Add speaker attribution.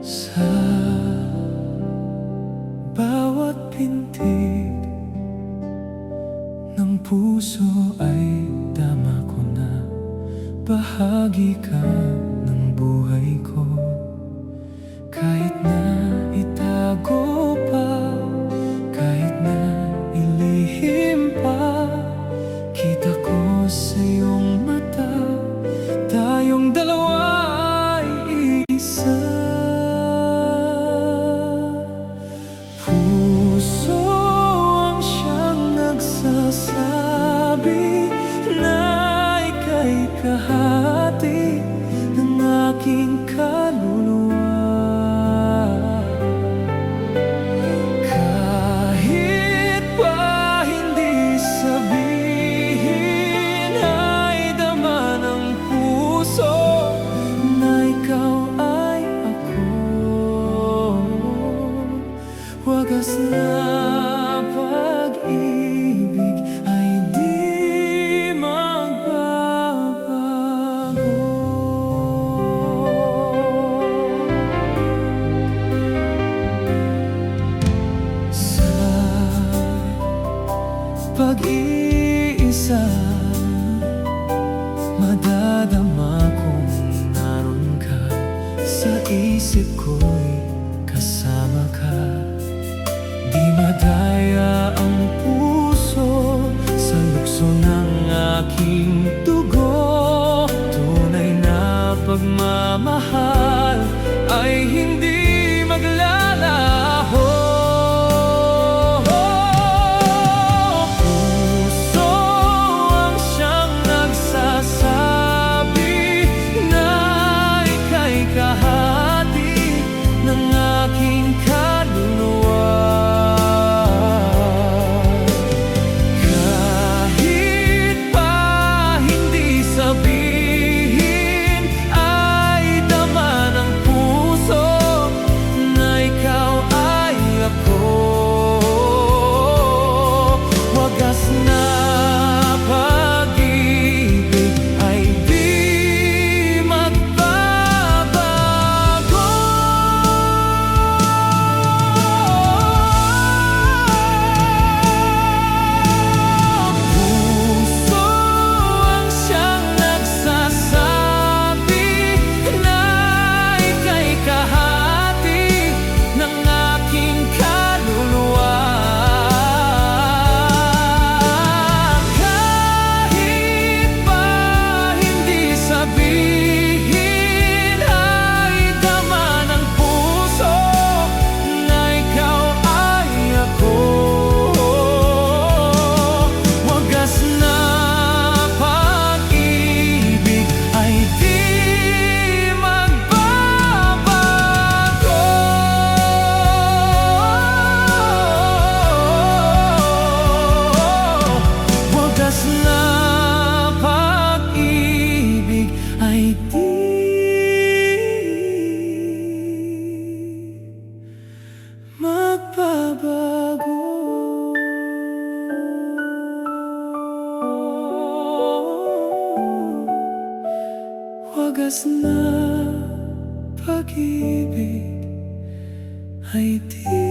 Speaker 1: Sa bawat pintig ng puso ay tama ko na bahagi ka ng buhay ko. Kahit na itago pa, kahit na ilihim pa, kita ko sa iyong mata, tayong dalawa ay isa. Puso ang siyang nagsasabi na ika'y kahati ng aking kaluluwa. Kahit pa hindi sabihin, ay dama ng puso na ikaw ay ako. Wagas na pag-ibig ay di magbabago. Sa pag-iisa, madadama kong naroon ka. Sa isip ko'y kasama ka. Di madaya ang puso sa lukso ng aking dugo. Tunay na pagmamahal ay hindi maglalaho. Puso ang siyang nagsasabi na ika'y kahati ng aking kaluluwa. Kahit pa hindi sabihin, ay dama ng puso na ikaw ay ako. Wagas na pag-ibig ay di magbabago. Puso ang siyang nagsasabi na ika'y kahati ng aking kaluluwa. Kahit pa hindi sabihin, ay dama ng puso na ikaw ay ako. Wagas na pag-ibig ay di magbabago. Wagas na pag-ibig ay di magbabago. Wagas na pag-ibig ay di